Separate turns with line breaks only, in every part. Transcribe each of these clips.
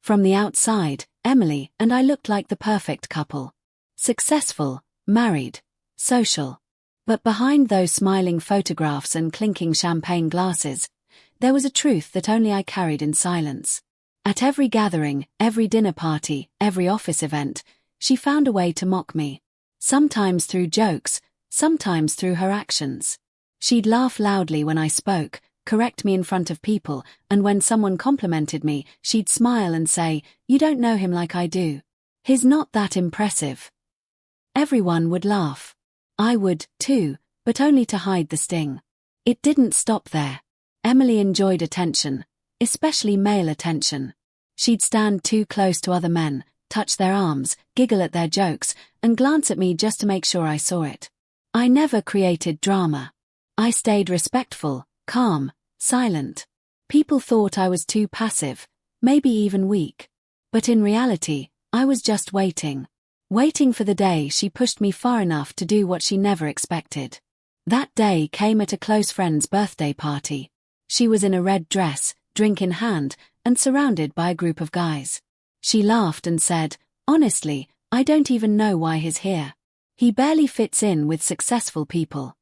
From the outside, Emily and I looked like the perfect couple. Successful, married, social. But behind those smiling photographs and clinking champagne glasses, there was a truth that only I carried in silence. At every gathering, every dinner party, every office event, she found a way to mock me. Sometimes through jokes, sometimes through her actions. She'd laugh loudly when I spoke, correct me in front of people, and when someone complimented me, she'd smile and say, "You don't know him like I do. He's not that impressive." Everyone would laugh. I would, too, but only to hide the sting. It didn't stop there. Emily enjoyed attention, especially male attention. She'd stand too close to other men, touch their arms, giggle at their jokes, and glance at me just to make sure I saw it. I never created drama. I stayed respectful, calm, silent. People thought I was too passive, maybe even weak. But in reality, I was just waiting. Waiting for the day she pushed me far enough to do what she never expected. That day came at a close friend's birthday party. She was in a red dress, drink in hand, and surrounded by a group of guys. She laughed and said, "Honestly, I don't even know why he's here. He barely fits in with successful people."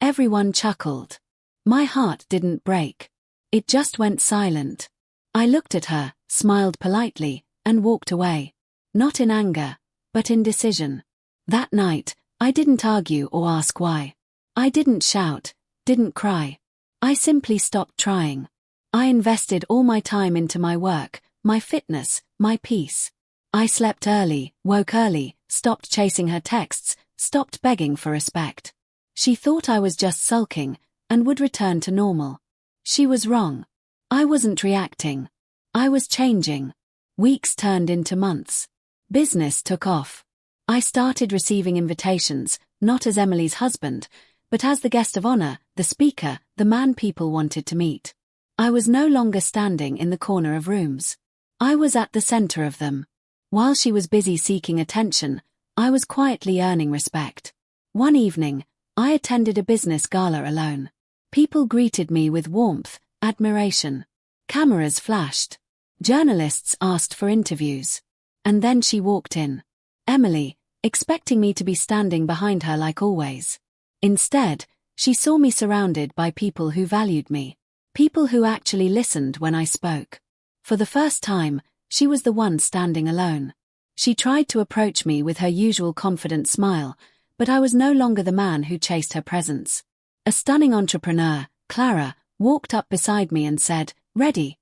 Everyone chuckled. My heart didn't break. It just went silent. I looked at her, smiled politely, and walked away. Not in anger, but in decision. That night, I didn't argue or ask why. I didn't shout, didn't cry. I simply stopped trying. I invested all my time into my work, my fitness, my peace. I slept early, woke early, stopped chasing her texts, stopped begging for respect. She thought I was just sulking, and would return to normal. She was wrong. I wasn't reacting. I was changing. Weeks turned into months. Business took off. I started receiving invitations, not as Emily's husband, but as the guest of honor, the speaker, the man people wanted to meet. I was no longer standing in the corner of rooms. I was at the center of them. While she was busy seeking attention, I was quietly earning respect. One evening, I attended a business gala alone. People greeted me with warmth, admiration. Cameras flashed. Journalists asked for interviews. And then she walked in. Emily, expecting me to be standing behind her like always. Instead, she saw me surrounded by people who valued me. People who actually listened when I spoke. For the first time, she was the one standing alone. She tried to approach me with her usual confident smile, but I was no longer the man who chased her presence. A stunning entrepreneur, Clara, walked up beside me and said, "Ready?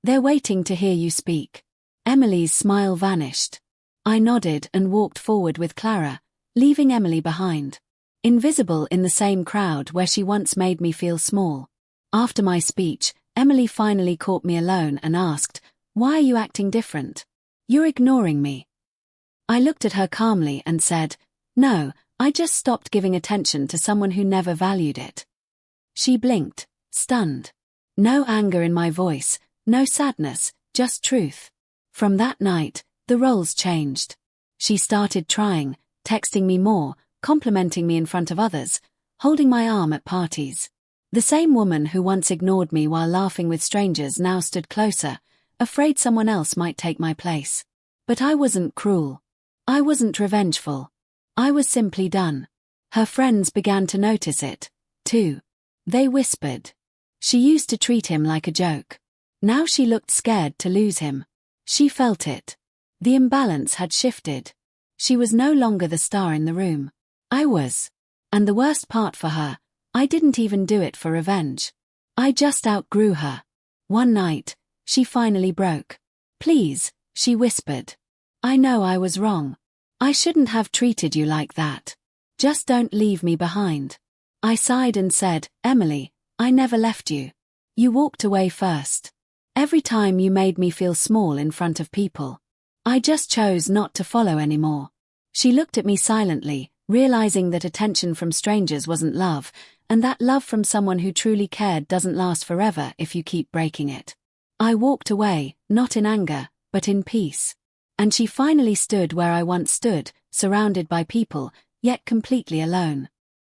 They're waiting to hear you speak." Emily's smile vanished. I nodded and walked forward with Clara, leaving Emily behind. Invisible in the same crowd where she once made me feel small. After my speech, Emily finally caught me alone and asked, "Why are you acting different? You're ignoring me." I looked at her calmly and said, "No, I just stopped giving attention to someone who never valued it." She blinked, stunned. No anger in my voice, no sadness, just truth. From that night, the roles changed. She started trying, texting me more, complimenting me in front of others, holding my arm at parties. The same woman who once ignored me while laughing with strangers now stood closer, afraid someone else might take my place. But I wasn't cruel. I wasn't revengeful. I was simply done. Her friends began to notice it, too. They whispered. She used to treat him like a joke. Now she looked scared to lose him. She felt it. The imbalance had shifted. She was no longer the star in the room. I was. And the worst part for her, I didn't even do it for revenge. I just outgrew her. One night, she finally broke. "Please," she whispered. "I know I was wrong. I shouldn't have treated you like that. Just don't leave me behind." I sighed and said, "Emily, I never left you. You walked away first. Every time you made me feel small in front of people. I just chose not to follow anymore." She looked at me silently, realizing that attention from strangers wasn't love, and that love from someone who truly cared doesn't last forever if you keep breaking it. I walked away, not in anger, but in peace. And she finally stood where I once stood, surrounded by people, yet completely alone.